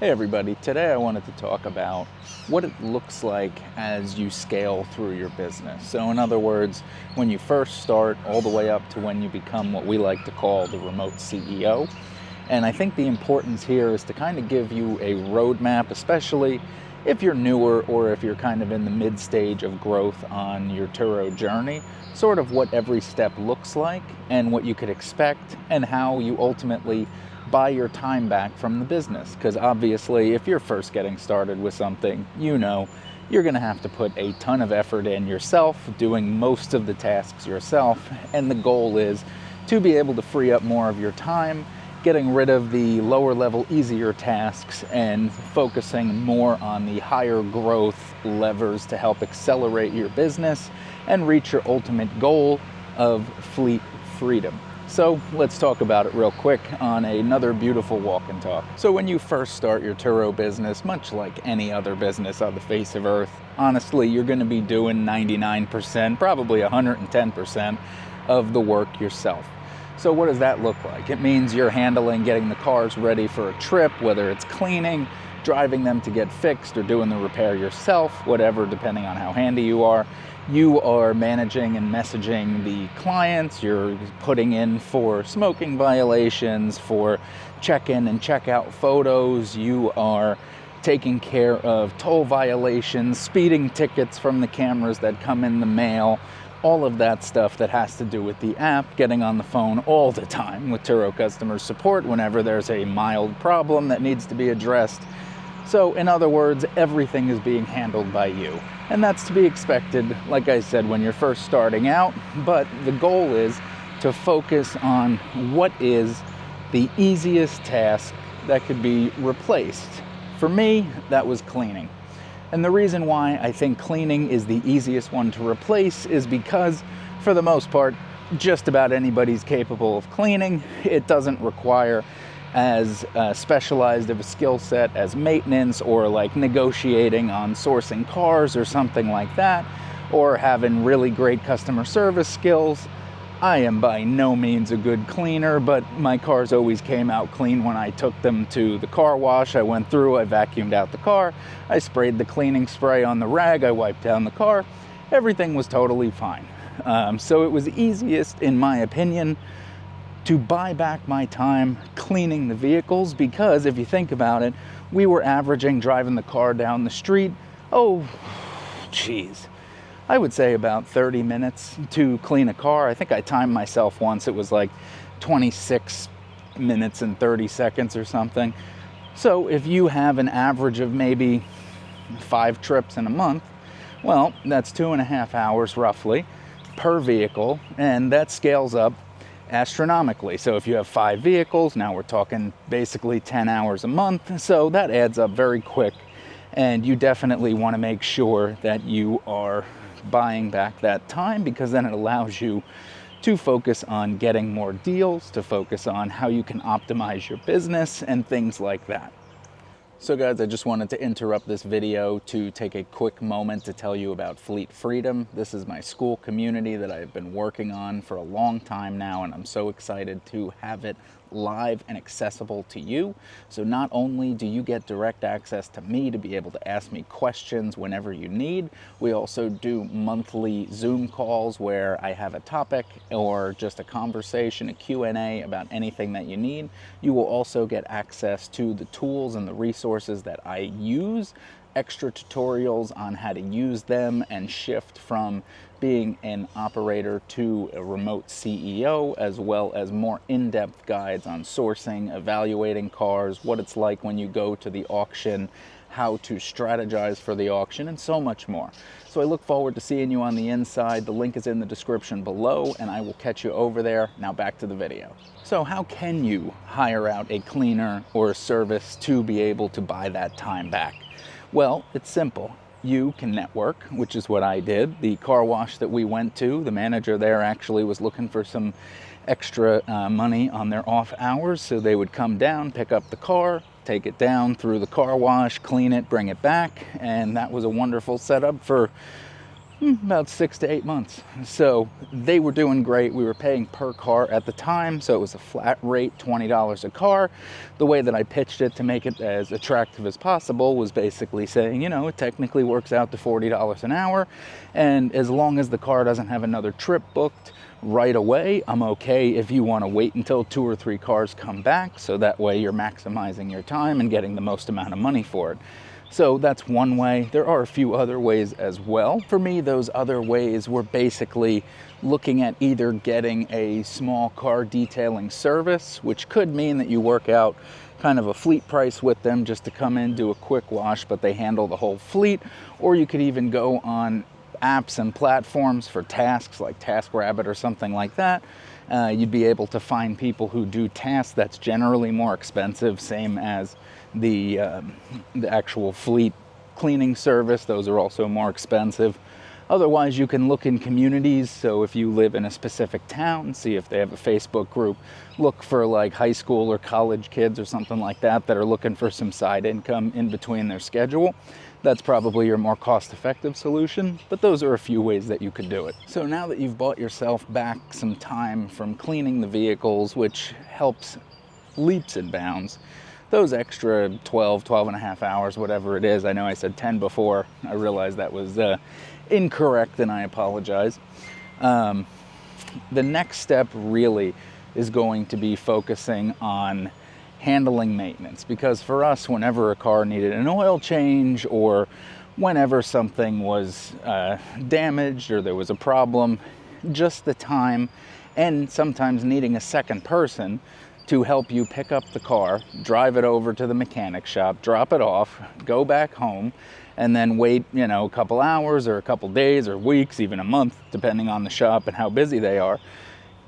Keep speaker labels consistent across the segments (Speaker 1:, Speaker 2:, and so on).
Speaker 1: Hey everybody, today I wanted to talk about what it looks like as you scale through your business. So in other words, when you first start all the way up to when you become what we like to call the remote CEO. And I think the importance here is to kind of give you a roadmap, especially if you're newer or if you're kind of in the mid stage of growth on your Turo journey, sort of what every step looks like and what you could expect and how you ultimately buy your time back from the business. Because obviously, if you're first getting started with something, you're going to have to put a ton of effort in yourself, doing most of the tasks yourself. And the goal is to be able to free up more of your time, getting rid of the lower level, easier tasks, and focusing more on the higher growth levers to help accelerate your business and reach your ultimate goal of fleet freedom. So let's talk about it real quick on another beautiful walk and talk. So when you first start your Turo business, much like any other business on the face of earth, honestly, you're going to be doing 99%, probably 110% of the work yourself. So what does that look like? It means you're handling getting the cars ready for a trip, whether it's cleaning, driving them to get fixed, or doing the repair yourself, whatever, depending on how handy you are. You are managing and messaging the clients. You're putting in for smoking violations, for check-in and check-out photos. You are taking care of toll violations, speeding tickets from the cameras that come in the mail, all of that stuff that has to do with the app, getting on the phone all the time with Turo customer support whenever there's a mild problem that needs to be addressed. So in other words, everything is being handled by you. And that's to be expected, like I said, when you're first starting out. But the goal is to focus on what is the easiest task that could be replaced. For me, that was cleaning. And the reason why I think cleaning is the easiest one to replace is because, for the most part, just about anybody's capable of cleaning. It doesn't require as specialized of a skill set as maintenance or like negotiating on sourcing cars or something like that, or having really great customer service skills. I am by no means a good cleaner, but my cars always came out clean when I took them to the car wash. I went through, I vacuumed out the car, I sprayed the cleaning spray on the rag, I wiped down the car. Everything was totally fine. So it was easiest, in my opinion, to buy back my time cleaning the vehicles, because if you think about it, we were averaging driving the car down the street, I would say about 30 minutes to clean a car. I think I timed myself once. It was like 26 minutes and 30 seconds or something. So if you have an average of maybe 5 trips in a month, well, that's 2.5 hours roughly per vehicle, and that scales up astronomically. So if you have 5 vehicles, now we're talking basically 10 hours a month. So that adds up very quick. And you definitely want to make sure that you are buying back that time, because then it allows you to focus on getting more deals, to focus on how you can optimize your business and things like that. So guys, I just wanted to interrupt this video to take a quick moment to tell you about Fleet Freedom. This is my school community that I've been working on for a long time now, and I'm so excited to have it live and accessible to you. So not only do you get direct access to me to be able to ask me questions whenever you need, we also do monthly Zoom calls where I have a topic or just a conversation, a Q&A about anything that you need. You will also get access to the tools and the resources that I use, extra tutorials on how to use them and shift from being an operator to a remote CEO, as well as more in-depth guides on sourcing, evaluating cars, what it's like when you go to the auction, how to strategize for the auction, and so much more. So I look forward to seeing you on the inside. The link is in the description below, and I will catch you over there. Now back to the video. So how can you hire out a cleaner or a service to be able to buy that time back? Well, it's simple. You can network, which is what I did. The car wash that we went to, the manager there actually was looking for some extra money on their off hours, so they would come down, pick up the car, take it down through the car wash, clean it, bring it back, and that was a wonderful setup for About 6 to 8 months. So they were doing great. We were paying per car at the time, so it was a flat rate, $20 a car. The way that I pitched it to make it as attractive as possible was basically saying, it technically works out to $40 an hour, and as long as the car doesn't have another trip booked right away, I'm okay if you want to wait until 2 or 3 cars come back, so that way you're maximizing your time and getting the most amount of money for it. So that's one way. There are a few other ways as well. For me, those other ways were basically looking at either getting a small car detailing service, which could mean that you work out kind of a fleet price with them just to come in, do a quick wash, but they handle the whole fleet. Or you could even go on apps and platforms for tasks like TaskRabbit or something like that. You'd be able to find people who do tasks. That's generally more expensive, same as the actual fleet cleaning service. Those are also more expensive. Otherwise, you can look in communities. So if you live in a specific town, see if they have a Facebook group. Look for like high school or college kids or something like that are looking for some side income in between their schedule. That's probably your more cost-effective solution, but those are a few ways that you could do it. So now that you've bought yourself back some time from cleaning the vehicles, which helps leaps and bounds, those extra 12 and a half hours, whatever it is, I know I said 10 before, I realized that was incorrect and I apologize. The next step really is going to be focusing on handling maintenance, because for us, whenever a car needed an oil change or whenever something was damaged or there was a problem, just the time and sometimes needing a second person to help you pick up the car, drive it over to the mechanic shop, drop it off, go back home, and then wait, a couple hours or a couple days or weeks, even a month, depending on the shop and how busy they are.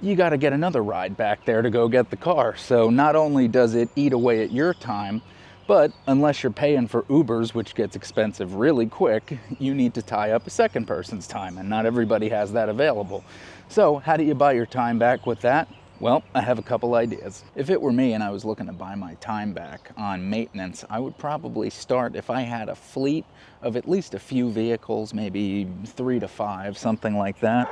Speaker 1: You got to get another ride back there to go get the car. So not only does it eat away at your time, but unless you're paying for Ubers, which gets expensive really quick, you need to tie up a second person's time, and not everybody has that available. So how do you buy your time back with that? Well, I have a couple ideas. If it were me and I was looking to buy my time back on maintenance, I would probably start, if I had a fleet of at least a few vehicles, maybe 3 to 5, something like that,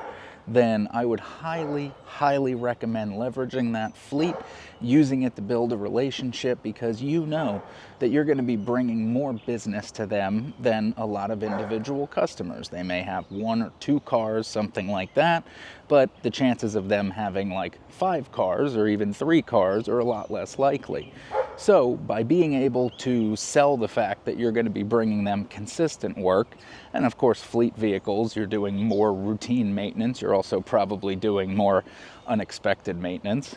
Speaker 1: then I would highly, highly recommend leveraging that fleet, using it to build a relationship, because you know that you're going to be bringing more business to them than a lot of individual customers. They may have 1 or 2 cars, something like that, but the chances of them having like 5 cars or even 3 cars are a lot less likely. So by being able to sell the fact that you're going to be bringing them consistent work, and of course fleet vehicles, you're doing more routine maintenance, you're also probably doing more unexpected maintenance,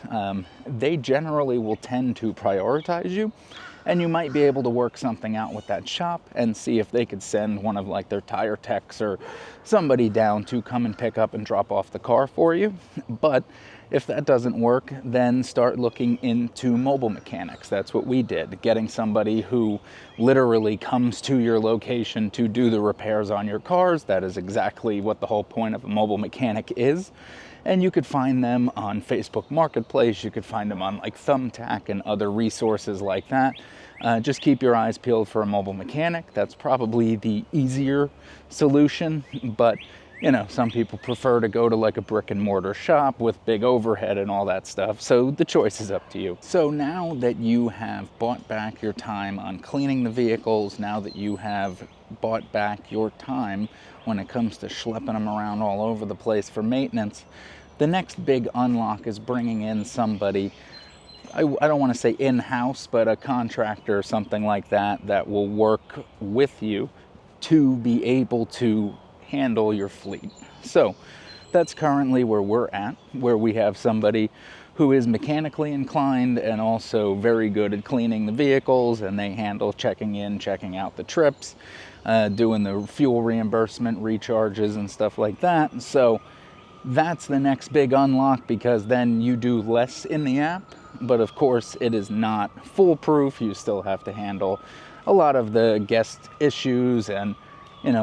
Speaker 1: they generally will tend to prioritize you, and you might be able to work something out with that shop and see if they could send one of like their tire techs or somebody down to come and pick up and drop off the car for you. But if that doesn't work, then start looking into mobile mechanics. That's what we did, getting somebody who literally comes to your location to do the repairs on your cars. That is exactly what the whole point of a mobile mechanic is. And you could find them on Facebook Marketplace. You could find them on like Thumbtack and other resources like that. Just keep your eyes peeled for a mobile mechanic. That's probably the easier solution, but some people prefer to go to like a brick and mortar shop with big overhead and all that stuff. So the choice is up to you. So now that you have bought back your time on cleaning the vehicles, now that you have bought back your time when it comes to schlepping them around all over the place for maintenance, the next big unlock is bringing in somebody, I don't want to say in-house, but a contractor or something like that, that will work with you to be able to handle your fleet. So that's currently where we're at, where we have somebody who is mechanically inclined and also very good at cleaning the vehicles, and they handle checking in, checking out the trips, doing the fuel reimbursement, recharges and stuff like that. So that's the next big unlock, because then you do less in the app, but of course it is not foolproof. You still have to handle a lot of the guest issues and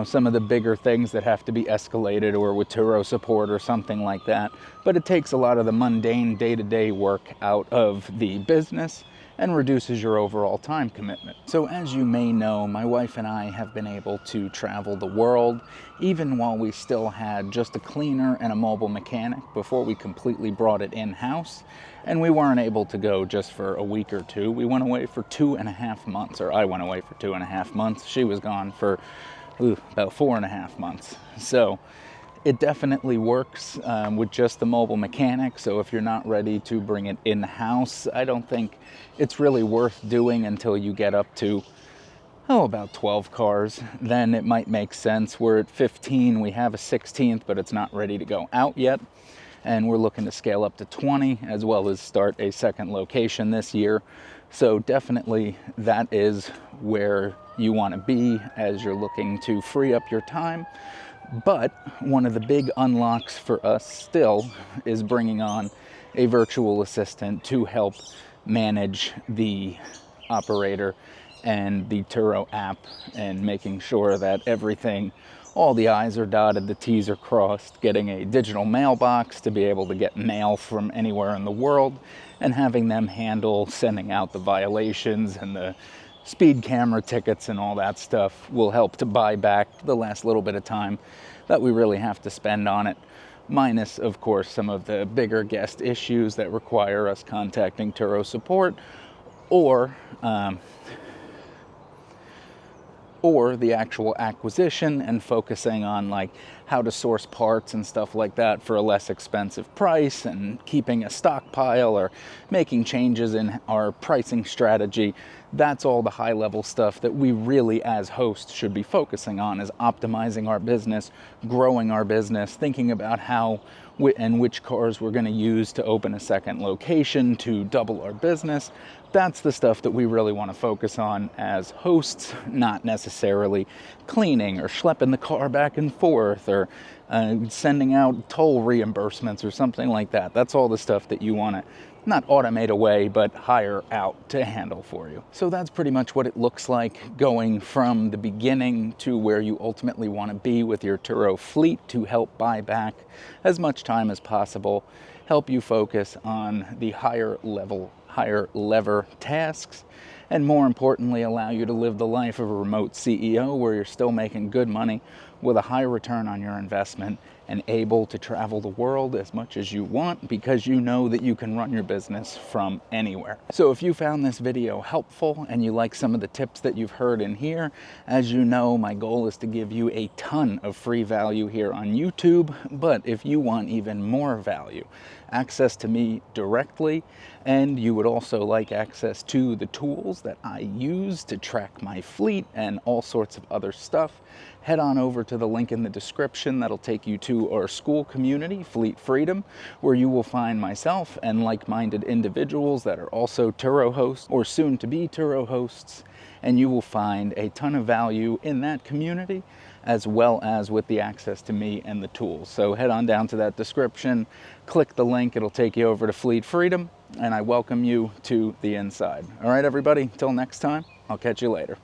Speaker 1: some of the bigger things that have to be escalated, or with Turo support or something like that. But it takes a lot of the mundane day-to-day work out of the business, and reduces your overall time commitment. So as you may know, my wife and I have been able to travel the world, even while we still had just a cleaner and a mobile mechanic before we completely brought it in-house. And we weren't able to go just for a week or two. We went away for 2.5 months, or I went away for 2.5 months. She was gone for about 4.5 months. So it definitely works with just the mobile mechanic. So if you're not ready to bring it in-house, I don't think it's really worth doing until you get up to, about 12 cars. Then it might make sense. We're at 15. We have a 16th, but it's not ready to go out yet. And we're looking to scale up to 20, as well as start a second location this year. So definitely that is where you want to be as you're looking to free up your time. But one of the big unlocks for us still is bringing on a virtual assistant to help manage the operator and the Turo app, and making sure that everything, all the I's are dotted, the T's are crossed, getting a digital mailbox to be able to get mail from anywhere in the world, and having them handle sending out the violations and the speed camera tickets and all that stuff will help to buy back the last little bit of time that we really have to spend on it. Minus, of course, some of the bigger guest issues that require us contacting Turo support, or the actual acquisition and focusing on like how to source parts and stuff like that for a less expensive price, and keeping a stockpile or making changes in our pricing strategy. That's all the high level stuff that we really as hosts should be focusing on, is optimizing our business, growing our business, thinking about how and which cars we're going to use to open a second location to double our business. That's the stuff that we really want to focus on as hosts, not necessarily cleaning or schlepping the car back and forth, or sending out toll reimbursements or something like that. That's all the stuff that you want to not automate away, but hire out to handle for you. So that's pretty much what it looks like going from the beginning to where you ultimately want to be with your Turo fleet, to help buy back as much time as possible, help you focus on the higher lever tasks, and more importantly, allow you to live the life of a remote CEO where you're still making good money with a high return on your investment, and able to travel the world as much as you want, because you know that you can run your business from anywhere. So if you found this video helpful and you like some of the tips that you've heard in here, as you know, my goal is to give you a ton of free value here on YouTube. But if you want even more value, access to me directly, and you would also like access to the tools that I use to track my fleet and all sorts of other stuff, head on over to the link in the description that'll take you to our school community, Fleet Freedom, where you will find myself and like-minded individuals that are also Turo hosts or soon to be Turo hosts, and you will find a ton of value in that community, as well as with the access to me and the tools. So head on down to that description, click the link, it'll take you over to Fleet Freedom, and I welcome you to the inside. All right, everybody, till next time, I'll catch you later.